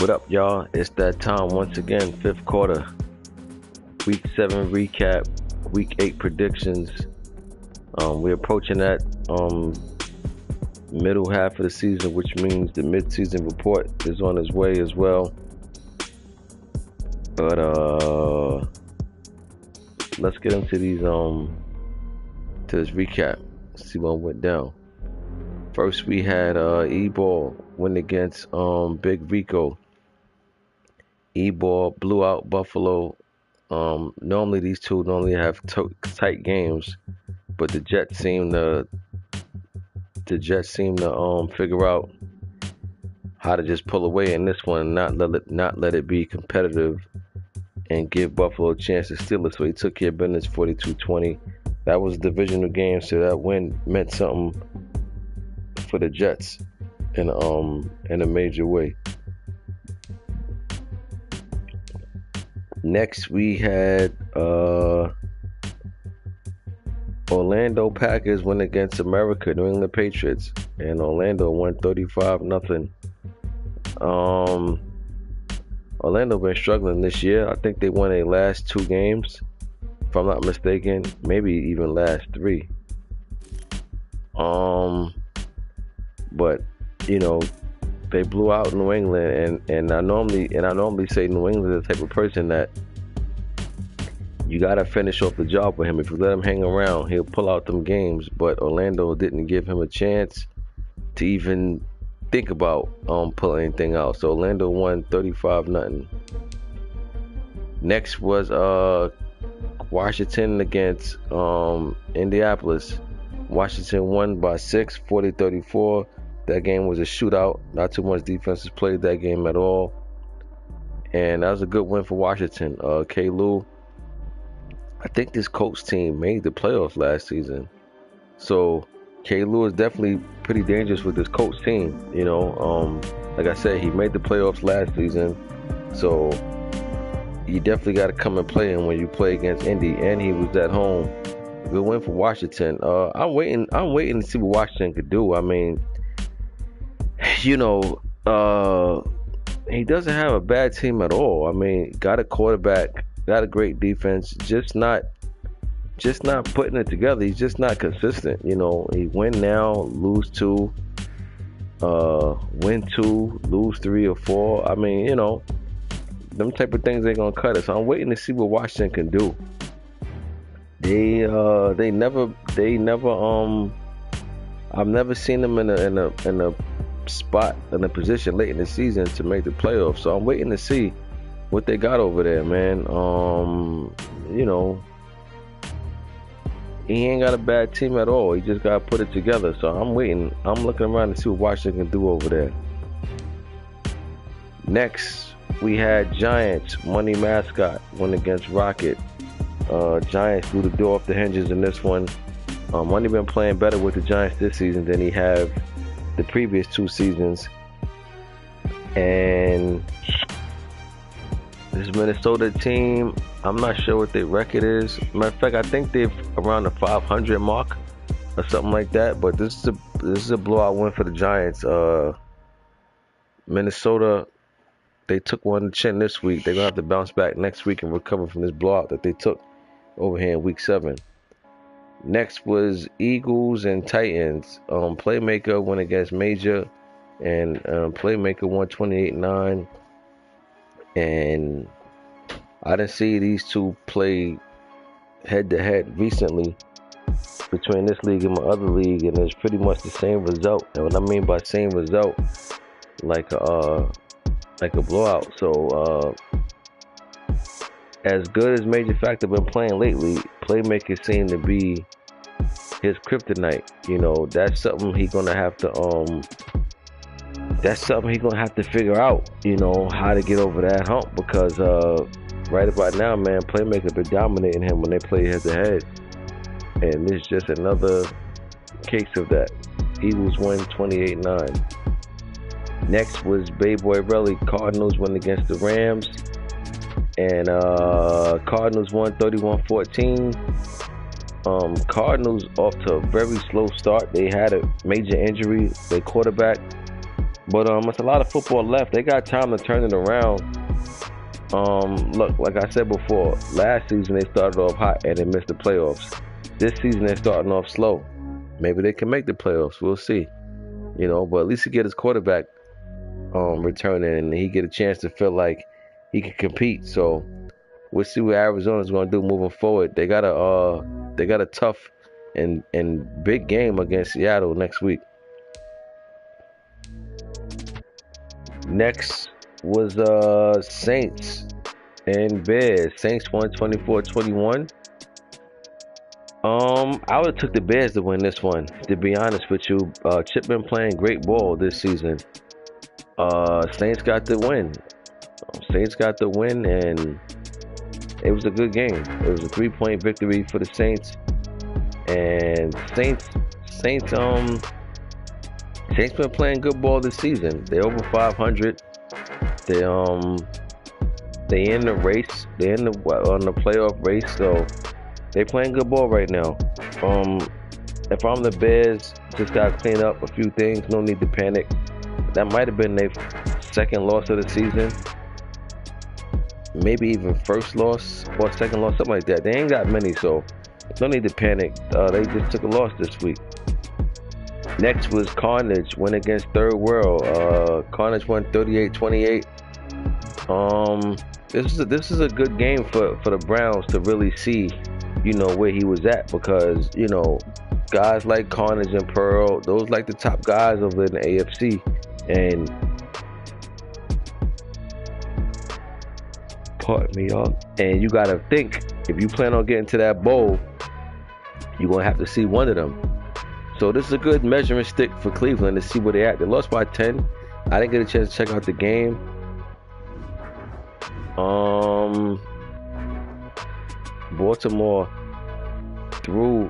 What up, y'all? It's that time once again, fifth quarter, week 7 recap, week 8 predictions. We're approaching that middle half of the season, which means the mid-season report is on its way as well. But let's get into these to this recap. See what went down. First, we had E-Ball win against Big Rico. E-Ball blew out Buffalo. Normally these two normally have tight games, but the Jets seem to figure out how to just pull away in this one, and not let it be competitive, and give Buffalo a chance to steal it. So he took care of business 42-20. That was a divisional game, so that win meant something for the Jets in a major way. Next, we had Orlando Packers win against New England Patriots, and Orlando won 35-0. Orlando been struggling this year. I think they won their last 2 games, if I'm not mistaken, maybe even last 3. But you know, they blew out New England, and I normally say New England is the type of person that you gotta finish off the job with him. If you let him hang around, he'll pull out them games. But Orlando didn't give him a chance to even think about pulling anything out. So Orlando won 35-0. Next was Washington against Indianapolis. Washington won by 6, 40-34. That game was a shootout. Not too much defense was played that game at all. And that was a good win for Washington. K-Lou, I think this Colts team made the playoffs last season. So K-Lou is definitely pretty dangerous with this Colts team. You know, like I said, he made the playoffs last season. So you definitely got to come and play him when you play against Indy. And he was at home. Good win for Washington. I'm waiting to see what Washington could do. I mean, you know, he doesn't have a bad team at all. I mean, got a quarterback, got a great defense, just not putting it together. He's just not consistent. You know, he win now, lose 2, win 2, lose 3 or 4. I mean, you know, them type of things ain't gonna cut it. So I'm waiting to see what Washington can do. They never I've never seen them in a spot, in a position late in the season to make the playoffs. So I'm waiting to see what they got over there, man. You know, he ain't got a bad team at all. He just got to put it together. So I'm waiting. I'm looking around to see what Washington can do over there. Next, we had Giants, Money Mascot, win against Rocket. Giants blew the door off the hinges in this one. Money been playing better with the Giants this season than he have the previous 2 seasons. And this Minnesota team, I'm not sure what their record is. Matter of fact, I think they're around the 500 mark or something like that. But this is a blowout win for the Giants. Minnesota, they took one to the chin this week. They're gonna have to bounce back next week and recover from this blowout that they took over here in week 7. Next was Eagles and Titans. Playmaker went against Major, and Playmaker won 28-9. And I didn't see these two play head-to-head recently between this league and my other league, and it's pretty much the same result. And what I mean by same result, like a blowout. So as good as Major Factor been playing lately, Playmaker seem to be his kryptonite. You know, that's something he's gonna have to figure out, you know, how to get over that hump, because right about now, man, Playmaker been dominating him when they play head to head, and this is just another case of that. Eagles win 28-9. Next was Bay Boy Relly. Cardinals win against the Rams, and Cardinals won 31-14. Cardinals off to a very slow start. They had a major injury, their quarterback, But it's a lot of football left. They got time to turn it around. Look, like I said before, last season they started off hot and they missed the playoffs. This season they're starting off slow. Maybe they can make the playoffs. We'll see. But at least he get his quarterback returning and he get a chance to feel like he can compete. So we'll see what Arizona's going to do moving forward. They got a tough and big game against Seattle next week. Next was Saints and Bears. Saints won 24-21. I would have took the Bears to win this one, to be honest with you. Chip been playing great ball this season. Saints got the win. And it was a good game. It was a 3-point victory for the Saints. And Saints been playing good ball this season. They're over 500. They in the race. They're on the playoff race. So they playing good ball right now. If I'm the Bears, just gotta clean up a few things. No need to panic. That might have been their second loss of the season. Maybe even first loss or second loss, something like that. They ain't got many, so no need to panic. They just took a loss this week. Next was Carnage, went against Third World. Carnage won 38-28. This is a good game for the Browns to really see, where he was at, because guys like Carnage and Pearl, those like the top guys over in the AFC, and pardon me, y'all. And you gotta think, if you plan on getting to that bowl, you're gonna have to see one of them. So this is a good measuring stick for Cleveland to see where they at. They lost by 10. I didn't get a chance to check out the game. Baltimore threw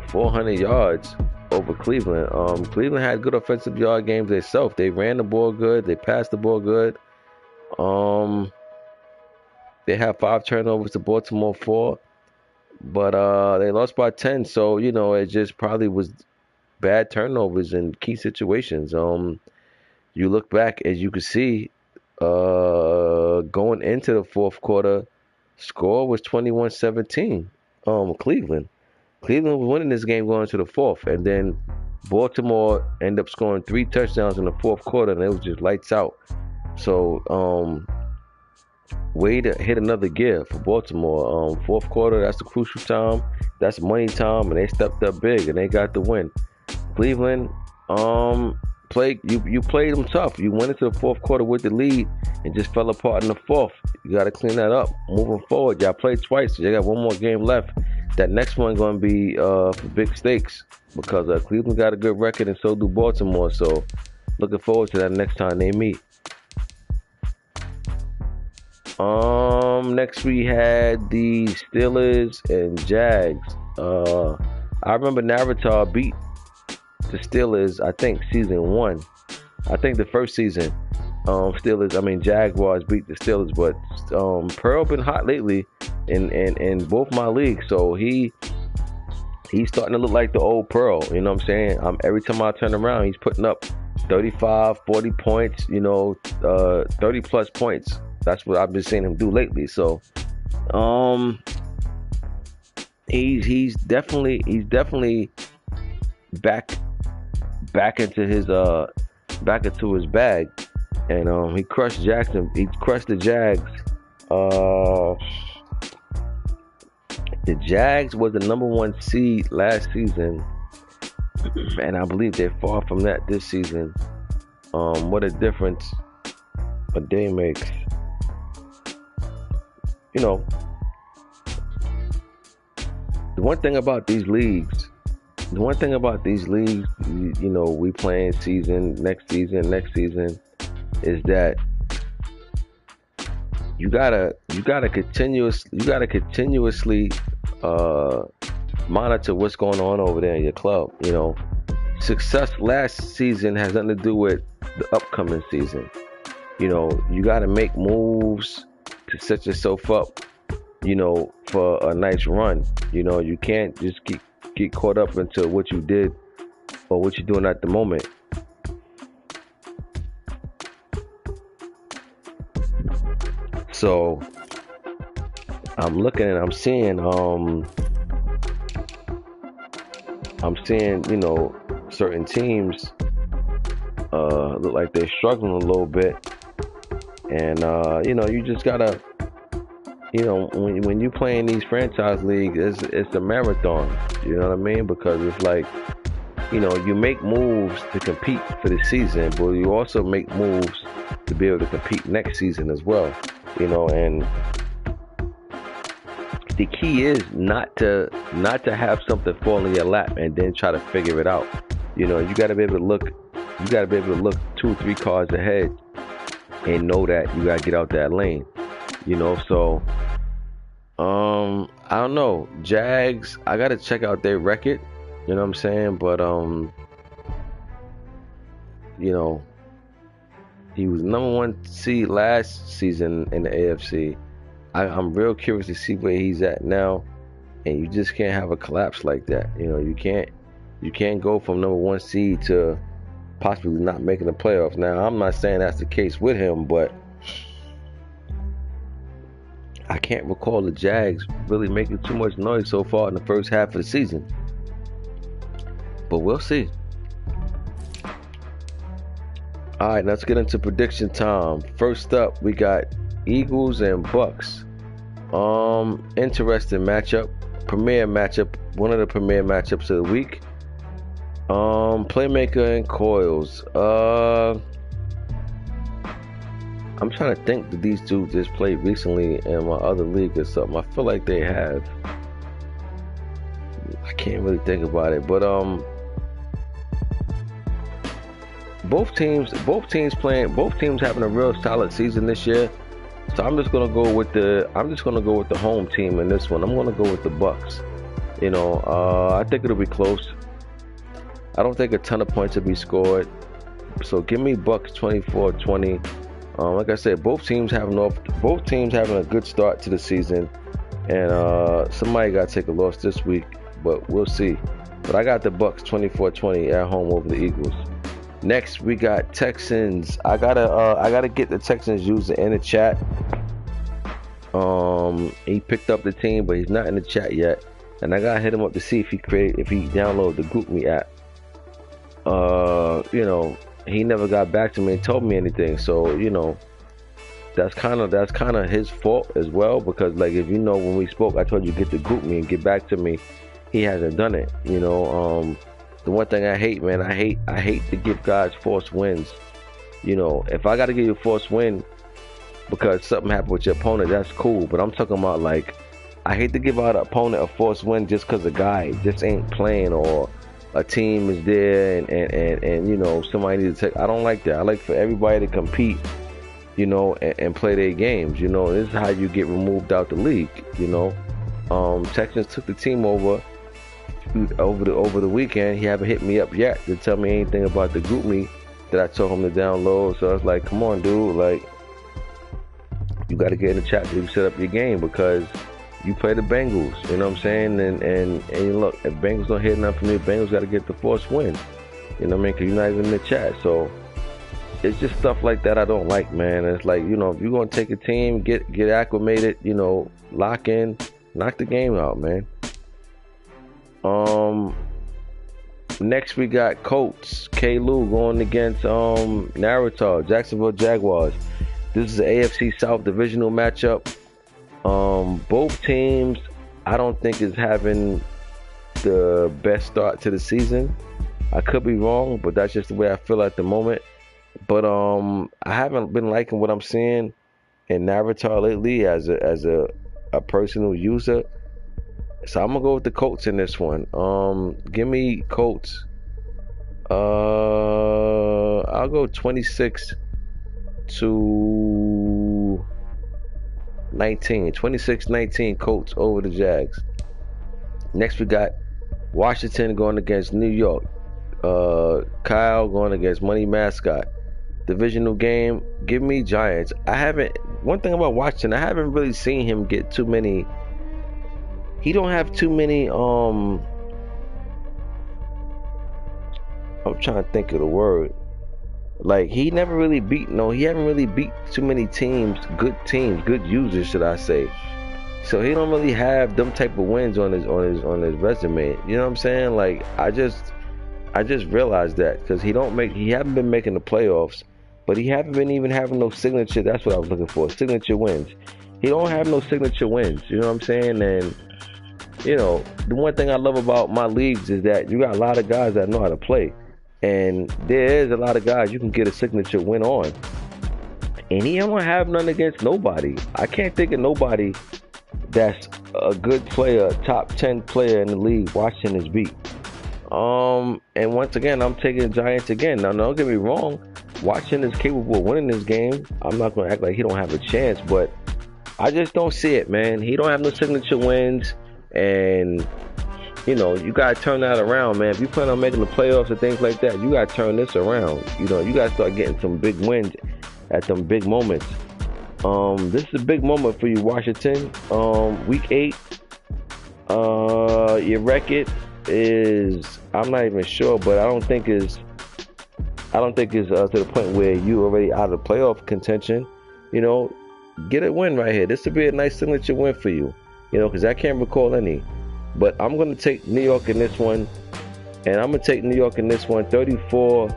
400 yards over Cleveland. Cleveland had good offensive yard games themselves. They ran the ball good. They passed the ball good. They had 5 turnovers to Baltimore 4. But they lost by 10. So, it just probably was bad turnovers in key situations. You look back, as you can see, going into the fourth quarter, score was 21-17. Cleveland was winning this game going into the fourth, and then Baltimore ended up scoring 3 touchdowns in the fourth quarter, and it was just lights out. So way to hit another gear for Baltimore. Fourth quarter, that's the crucial time, that's money time, and they stepped up big and they got the win. Cleveland played them tough. You went into the fourth quarter with the lead and just fell apart in the fourth. You got to clean that up moving forward. Y'all played twice, so you got one more game left. That next one going to be for big stakes, because Cleveland got a good record and so do Baltimore. So looking forward to that next time they meet. Next we had the Steelers and Jags. I remember Navitar beat the Steelers, I think season 1. I think the first season, Jaguars beat the Steelers, but Pearl been hot lately in both my leagues, so he's starting to look like the old Pearl. You know what I'm saying? Every time I turn around, he's putting up 35, 40 points. 30 plus points. That's what I've been seeing him do lately. So, he's definitely back into his bag, and he crushed Jackson. He crushed the Jags. The Jags was the number 1 seed last season, and I believe they're far from that this season. What a difference a day makes. The one thing about these leagues, we playing next season, is that you gotta continuously monitor what's going on over there in your club. Success last season has nothing to do with the upcoming season. You gotta make moves to set yourself up, for a nice run. You can't just get caught up into what you did or what you're doing at the moment. So I'm looking and I'm seeing you know, certain teams look like they're struggling a little bit. And you know, you just gotta, you know, when you play in these franchise leagues, it's a marathon. You know what I mean? Because it's like, you know, you make moves to compete for the season, but you also make moves to be able to compete next season as well. You know, and the key is not to have something fall in your lap and then try to figure it out. You know, you got to be able to look. You got to be able to look 2-3 cards ahead and know that you got to get out that lane. You know, so I don't know. Jags, I got to check out their record. You know what I'm saying? But you know, he was #1 seed last season in the AFC. I'm real curious to see where he's at now, and you just can't have a collapse like that. You know, you can't go from #1 seed to possibly not making the playoffs. Now, I'm not saying that's the case with him, but I can't recall the Jags really making too much noise so far in the first half of the season. But we'll see. All right, let's get into prediction time. First up, we got Eagles and Bucks. Interesting matchup. Premier matchup. One of the premier matchups of the week. Playmaker and Coils. I'm trying to think that these two just played recently in my other league or something. I feel like they have. I can't really think about it, but both teams having a real solid season this year. So I'm just gonna go with the home team in this one. I'm gonna go with the Bucks. You know, I think it'll be close. I don't think a ton of points will be scored. So give me Bucks 24-20. Like I said, both teams having a good start to the season, and somebody got to take a loss this week, but we'll see. But I got the Bucks 24-20 at home over the Eagles. Next, we got Texans. I gotta get the Texans user in the chat. He picked up the team, but he's not in the chat yet, and I gotta hit him up to see if he downloaded the GroupMe app. You know, he never got back to me and told me anything. So, you know, that's kind of his fault as well, because like, if you know, when we spoke, I told you get the GroupMe and get back to me. He hasn't done it. You know, the one thing I hate, man, I hate to give guys forced wins. You know, if I got to give you a forced win because something happened with your opponent, that's cool. But I'm talking about, like, I hate to give out an opponent a forced win just because a guy just ain't playing, or a team is there and you know, somebody needs to take. I don't like that. I like for everybody to compete, you know, and play their games. You know, this is how you get removed out the league. You know, Texans took the team over the weekend. He haven't hit me up yet to tell me anything about the GroupMe that I told him to download. So I was like, come on, dude, like, you got to get in the chat to set up your game, because you play the Bengals, you know what I'm saying? And look, if Bengals don't hit nothing from me, Bengals got to get the forced win. You know what I mean? Because you're not even in the chat. So it's just stuff like that I don't like, man. It's like, you know, if you're going to take a team, get acclimated, you know, lock in, knock the game out, man. Next we got Colts. K-Lou going against Naruto, Jacksonville Jaguars. This is an AFC South divisional matchup. Both teams, I don't think, is having the best start to the season. I could be wrong, but that's just the way I feel at the moment. But I haven't been liking what I'm seeing in Naruto lately as a personal user. So I'm gonna go with the Colts in this one. Give me Colts. I'll go 26-19. 26-19 Colts over the Jags. Next we got Washington going against New York. Kyle going against Money Mascot. Divisional game. Give me Giants. One thing about Washington, I haven't really seen him get too many. He don't have too many. I'm trying to think of the word. Like he never really beat. No, he haven't really beat too many teams, good users, should I say? So he don't really have them type of wins on his resume. You know what I'm saying? Like I just realized that because he haven't been making the playoffs, but he haven't been even having no signature. That's what I was looking for, signature wins. He don't have no signature wins. You know what I'm saying? And you know, the one thing I love about my leagues is that you got a lot of guys that know how to play, and there is a lot of guys you can get a signature win on. And he don't have none against nobody. I can't think of nobody that's a good player, top 10 player in the league. Watching his beat. And once again, I'm taking Giants again. Now, don't get me wrong. Watson is capable of winning this game. I'm not going to act like he don't have a chance, but I just don't see it, man. He don't have no signature wins, and you know, you gotta turn that around, man. If you plan on making the playoffs and things like that, you gotta turn this around. You know, you gotta start getting some big wins at them big moments. This is a big moment for you, Washington. Week 8. Your record is, I'm not even sure, but I don't think it's to the point where you already out of playoff contention. You know, get a win right here. This would be a nice signature win for you. You know, because I can't recall any. But I'm going to take New York in this one. And I'm going to take New York in this one 34-20.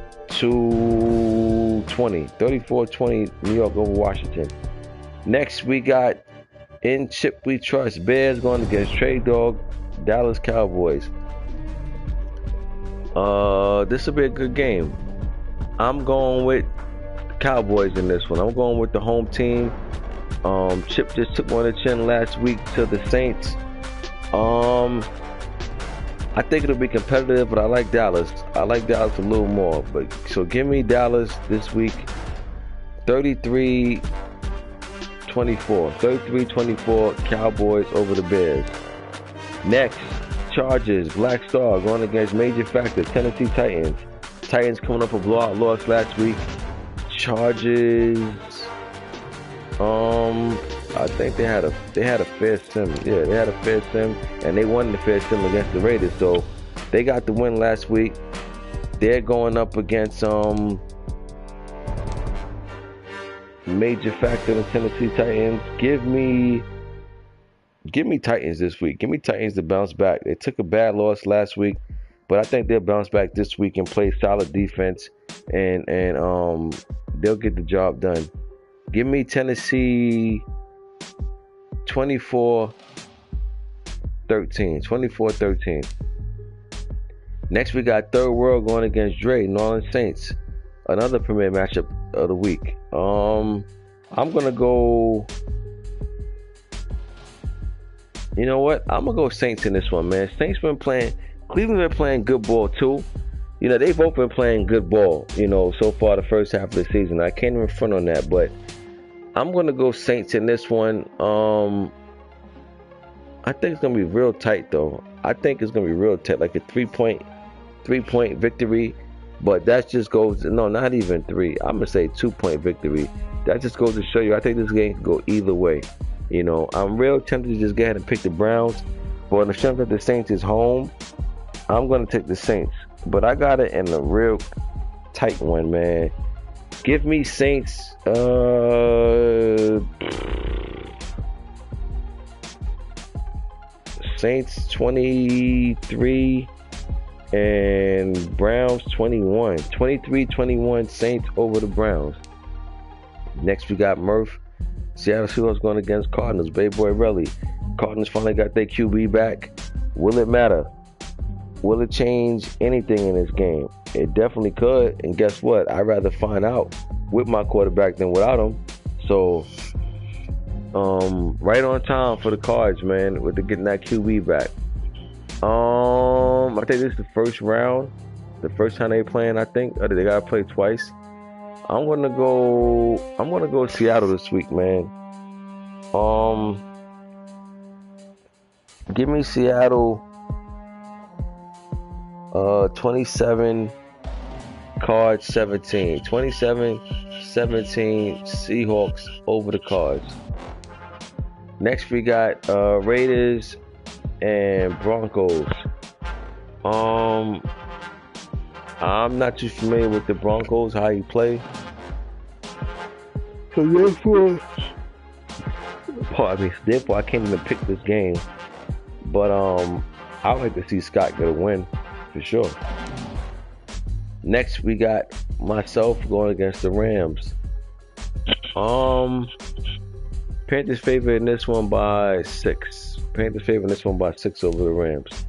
34-20 New York over Washington. Next, we got In Chip We Trust. Bears going against Trey Dog, Dallas Cowboys. This will be a good game. I'm going with Cowboys in this one. I'm going with the home team. Chip just took one on the chin last week to the Saints. I think it'll be competitive, but I like Dallas. I like Dallas a little more. But so give me Dallas this week. 33-24. 33-24 Cowboys over the Bears. Next, Chargers, Black Star going against Major Factor, Tennessee Titans. Titans coming up a blowout loss last week. Chargers, I think they had a fair sim. Yeah, they had a fair sim, and they won the fair sim against the Raiders. So they got the win last week. They're going up against Major Factor and Tennessee Titans. Give me Titans this week. Give me Titans to bounce back. They took a bad loss last week, but I think they'll bounce back this week and play solid defense, and they'll get the job done. Give me Tennessee 24-13. 24-13. Next, we got Third World going against Dre, New Orleans Saints. Another premier matchup of the week. I'm gonna go. You know what? I'm gonna go Saints in this one, man. Saints been playing. Cleveland been playing good ball too. You know, they've both been playing good ball. You know, so far the first half of the season. I can't even front on that, but I'm gonna go Saints in this one. I think it's gonna be real tight though. I think it's gonna be real tight, like a three-point victory. But that just goes, no, not even 3. I'm gonna say 2-point victory. That just goes to show you, I think this game can go either way. You know, I'm real tempted to just go ahead and pick the Browns, but on the strength that the Saints is home, I'm gonna take the Saints. But I got it in a real tight one, man. Give me Saints. Saints 23 and Browns 21. 23-21 Saints over the Browns. Next we got Murph. Seattle Seahawks going against Cardinals. Bay Boy Relly. Cardinals finally got their QB back. Will it matter? Will it change anything in this game? It definitely could. And guess what? I'd rather find out with my quarterback than without him. So, right on time for the Cards, man, with getting that QB back. I think this is the first round. The first time they playing, I think. Or they gotta play twice. I'm gonna go Seattle this week, man. Give me Seattle 27, Cards 17. 27-17 Seahawks over the Cards. Next we got Raiders and Broncos. I'm not too familiar with the Broncos, how you play. So therefore, I can't even pick this game. But I would like to see Scott get a win for sure. Next, we got myself going against the Rams. Panthers favored in this one by 6. Panthers favored in this one by 6 over the Rams.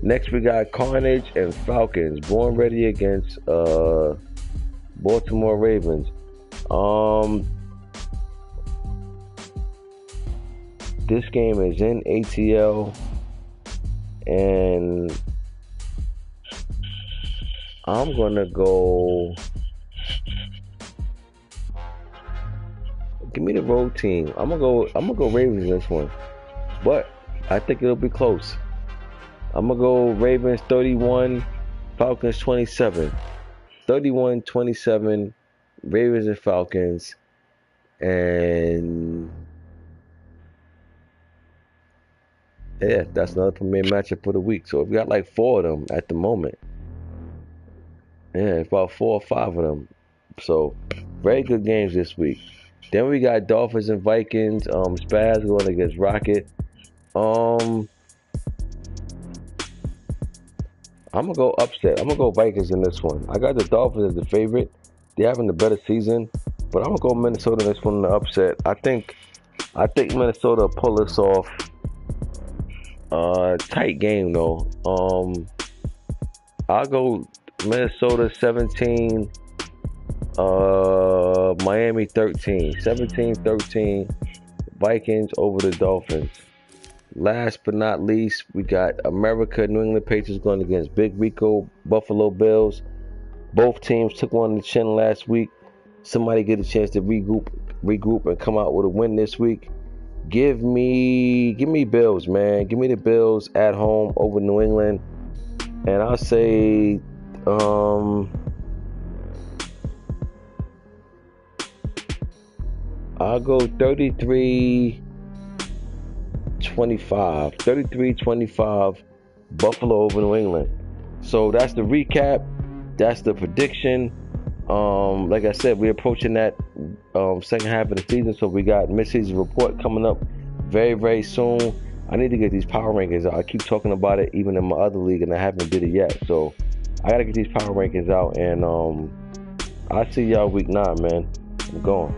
Next, we got Carnage and Falcons. Born ready against Baltimore Ravens. This game is in ATL, and I'm gonna go. Give me the road team. I'm gonna go Ravens in this one, but I think it'll be close. I'm gonna go Ravens 31, Falcons 27. 31-27, Ravens and Falcons, and yeah, that's another premier matchup for the week. So we got like 4 of them at the moment. Yeah, about 4 or 5 of them. So very good games this week. Then we got Dolphins and Vikings. Spaz going against Rocket. I'm gonna go upset. I'm gonna go Vikings in this one. I got the Dolphins as the favorite. They're having a better season, but I'm gonna go Minnesota in this one in the upset. I think Minnesota pull this off. Tight game though. I'll go Minnesota 17. Miami 13. 17-13. Vikings over the Dolphins. Last but not least, we got America, New England Patriots going against Big Rico, Buffalo Bills. Both teams took one on the chin last week. Somebody get a chance to regroup and come out with a win this week. Give me Bills, man. Give me the Bills at home over New England. And I'll say I'll go 33-25 Buffalo over New England. So that's the recap. That's the prediction. Like I said, we're approaching that second half of the season, so we got mid-season report coming up very, very soon. I need to get these power rankings out. I keep talking about it even in my other league, and I haven't did it yet. So I gotta get these power rankings out, and I'll see y'all week 9, man. I'm going.